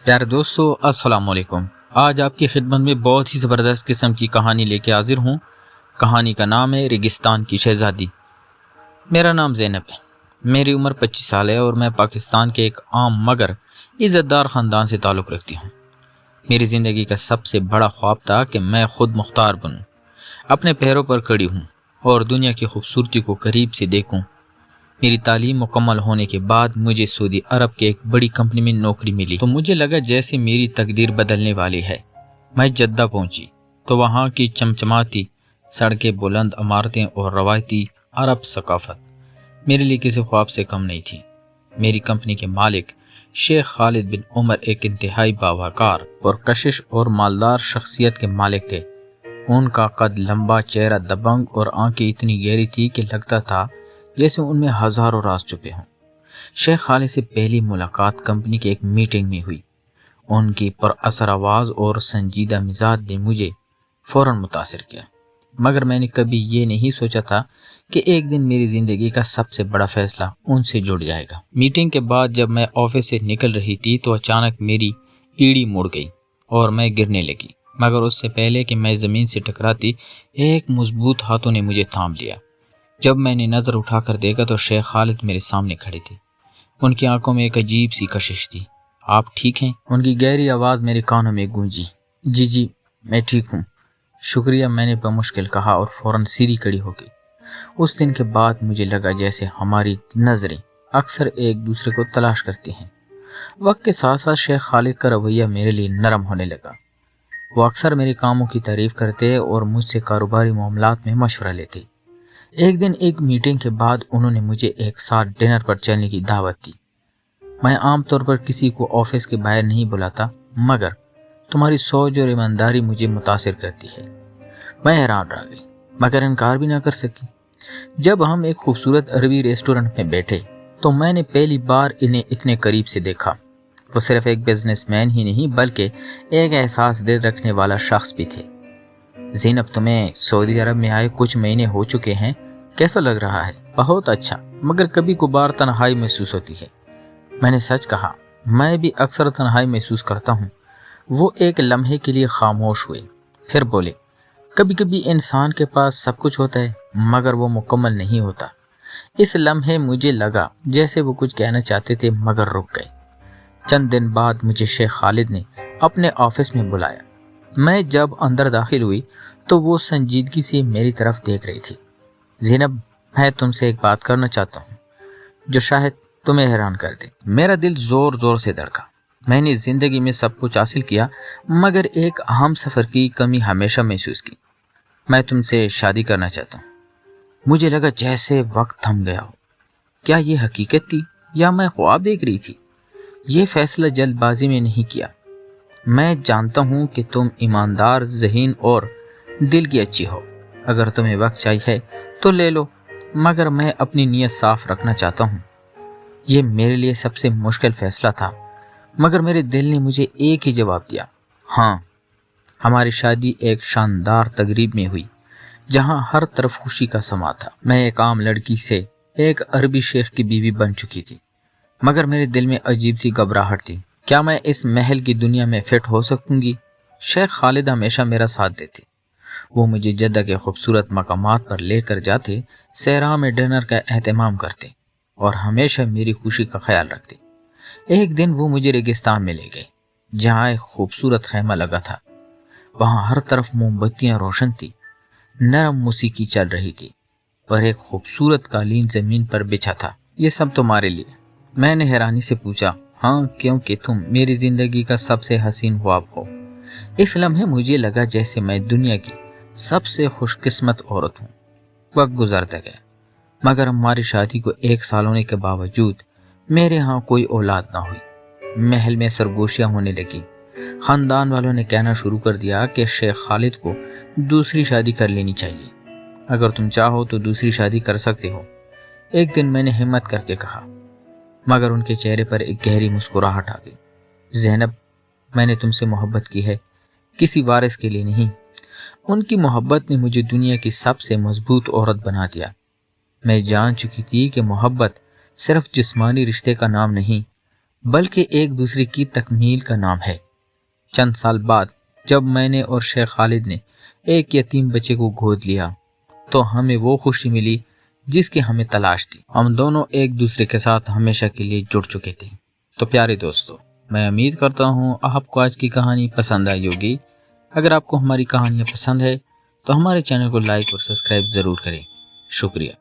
پیارے دوستو السلام علیکم۔ آج آپ کی خدمت میں بہت ہی زبردست قسم کی کہانی لے کے حاضر ہوں۔ کہانی کا نام ہے ریگستان کی شہزادی۔ میرا نام زینب ہے، میری عمر 25 سال ہے اور میں پاکستان کے ایک عام مگر عزت دار خاندان سے تعلق رکھتی ہوں۔ میری زندگی کا سب سے بڑا خواب تھا کہ میں خود مختار بنوں، اپنے پیروں پر کھڑی ہوں اور دنیا کی خوبصورتی کو قریب سے دیکھوں۔ میری تعلیم مکمل ہونے کے بعد مجھے سعودی عرب کے ایک بڑی کمپنی میں نوکری ملی تو مجھے لگا جیسے میری تقدیر بدلنے والی ہے۔ میں جدہ پہنچی تو وہاں کی چمچماتی سڑکیں، بلند عمارتیں اور روایتی عرب ثقافت میرے لیے کسی خواب سے کم نہیں تھی۔ میری کمپنی کے مالک شیخ خالد بن عمر ایک انتہائی باوقار اور کشش اور مالدار شخصیت کے مالک تھے۔ ان کا قد لمبا، چہرہ دبنگ اور آنکھیں اتنی گہری تھی کہ لگتا تھا جیسے ان میں ہزاروں راز چھپے ہوں۔ شیخ خالد سے پہلی ملاقات کمپنی کے ایک میٹنگ میں ہوئی۔ ان کی پر اثر آواز اور سنجیدہ مزاج نے مجھے فوراً متاثر کیا، مگر میں نے کبھی یہ نہیں سوچا تھا کہ ایک دن میری زندگی کا سب سے بڑا فیصلہ ان سے جڑ جائے گا۔ میٹنگ کے بعد جب میں آفس سے نکل رہی تھی تو اچانک میری ایڑی مڑ گئی اور میں گرنے لگی، مگر اس سے پہلے کہ میں زمین سے ٹکراتی ایک مضبوط ہاتھوں نے مجھے تھام لیا۔ جب میں نے نظر اٹھا کر دیکھا تو شیخ خالد میرے سامنے کھڑے تھے۔ ان کی آنکھوں میں ایک عجیب سی کشش تھی۔ آپ ٹھیک ہیں؟ ان کی گہری آواز میرے کانوں میں گونجی۔ جی میں ٹھیک ہوں، شکریہ، میں نے بمشکل کہا اور فوراً سیدھی کھڑی ہو گئی۔ اس دن کے بعد مجھے لگا جیسے ہماری نظریں اکثر ایک دوسرے کو تلاش کرتی ہیں۔ وقت کے ساتھ ساتھ شیخ خالد کا رویہ میرے لیے نرم ہونے لگا۔ وہ اکثر میرے کاموں کی تعریف کرتے اور مجھ سے کاروباری معاملات میں مشورہ لیتے۔ ایک دن ایک میٹنگ کے بعد انہوں نے مجھے ایک ساتھ ڈنر پر چلنے کی دعوت دی۔ میں عام طور پر کسی کو آفس کے باہر نہیں بلاتا، مگر تمہاری سوچ اور ایمانداری مجھے متاثر کرتی ہے۔ میں حیران رہ گئی، مگر انکار بھی نہ کر سکی۔ جب ہم ایک خوبصورت عربی ریسٹورنٹ میں بیٹھے تو میں نے پہلی بار انہیں اتنے قریب سے دیکھا۔ وہ صرف ایک بزنس مین ہی نہیں بلکہ ایک احساس دل رکھنے والا شخص بھی تھے۔ زینب، تمہیں سعودی عرب میں آئے کچھ مہینے ہو چکے ہیں، کیسا لگ رہا ہے؟ بہت اچھا، مگر کبھی کبھار تنہائی محسوس ہوتی ہے۔ میں نے سچ کہا، میں بھی اکثر تنہائی محسوس کرتا ہوں۔ وہ ایک لمحے کے لیے خاموش ہوئے، پھر بولے، کبھی کبھی انسان کے پاس سب کچھ ہوتا ہے مگر وہ مکمل نہیں ہوتا۔ اس لمحے مجھے لگا جیسے وہ کچھ کہنا چاہتے تھے مگر رک گئے۔ چند دن بعد مجھے شیخ خالد نے اپنے آفس میں بلایا۔ میں جب اندر داخل ہوئی تو وہ سنجیدگی سے میری طرف دیکھ رہی تھی۔ زینب، میں تم سے ایک بات کرنا چاہتا ہوں جو شاید تمہیں حیران کر دے۔ میرا دل زور زور سے دھڑکا۔ میں نے زندگی میں سب کچھ حاصل کیا مگر ایک ہم سفر کی کمی ہمیشہ محسوس کی۔ میں تم سے شادی کرنا چاہتا ہوں۔ مجھے لگا جیسے وقت تھم گیا ہو۔ کیا یہ حقیقت تھی یا میں خواب دیکھ رہی تھی؟ یہ فیصلہ جلد بازی میں نہیں کیا۔ میں جانتا ہوں کہ تم ایماندار، ذہین اور دل کی اچھی ہو۔ اگر تمہیں وقت چاہیے تو لے لو، مگر میں اپنی نیت صاف رکھنا چاہتا ہوں۔ یہ میرے لیے سب سے مشکل فیصلہ تھا، مگر میرے دل نے مجھے ایک ہی جواب دیا، ہاں۔ ہماری شادی ایک شاندار تقریب میں ہوئی جہاں ہر طرف خوشی کا سما تھا۔ میں ایک عام لڑکی سے ایک عربی شیخ کی بیوی بن چکی تھی، مگر میرے دل میں عجیب سی گھبراہٹ تھی۔ کیا میں اس محل کی دنیا میں فٹ ہو سکوں گی؟ شیخ خالد ہمیشہ میرا ساتھ دیتے۔ وہ مجھے جدہ کے خوبصورت مقامات پر لے کر جاتے، صحرا میں ڈنر کا اہتمام کرتے اور ہمیشہ میری خوشی کا خیال رکھتے۔ ایک دن وہ مجھے ریگستان میں لے گئے جہاں ایک خوبصورت خیمہ لگا تھا۔ وہاں ہر طرف موم بتیاں روشن تھی، نرم موسیقی چل رہی تھی اور ایک خوبصورت قالین زمین پر بچھا تھا۔ یہ سب تمہارے لیے؟ میں نے حیرانی سے پوچھا۔ ہاں، کیونکہ تم میری زندگی کا سب سے حسین خواب ہو۔ اس لمحے مجھے لگا جیسے میں دنیا کی سب سے خوش قسمت عورت ہوں۔ وقت گزرتا گیا مگر ہماری شادی کو 1 سال ہونے کے باوجود میرے ہاں کوئی اولاد نہ ہوئی۔ محل میں سرگوشیاں ہونے لگی۔ خاندان والوں نے کہنا شروع کر دیا کہ شیخ خالد کو دوسری شادی کر لینی چاہیے۔ اگر تم چاہو تو دوسری شادی کر سکتے ہو، ایک دن میں نے ہمت کر کے کہا، مگر ان کے چہرے پر ایک گہری مسکراہٹ آ گئی۔ زینب، میں نے تم سے محبت کی ہے، کسی وارث کے لیے نہیں۔ ان کی محبت نے مجھے دنیا کی سب سے مضبوط عورت بنا دیا۔ میں جان چکی تھی کہ محبت صرف جسمانی رشتے کا نام نہیں بلکہ ایک دوسرے کی تکمیل کا نام ہے۔ چند سال بعد جب میں نے اور شیخ خالد نے ایک یتیم بچے کو گود لیا تو ہمیں وہ خوشی ملی جس کی ہمیں تلاش تھی۔ ہم دونوں ایک دوسرے کے ساتھ ہمیشہ کے لیے جڑ چکے تھے۔ تو پیارے دوستو، میں امید کرتا ہوں آپ کو آج کی کہانی پسند آئی ہوگی۔ اگر آپ کو ہماری کہانیاں پسند ہے تو ہمارے چینل کو لائک اور سبسکرائب ضرور کریں۔ شکریہ۔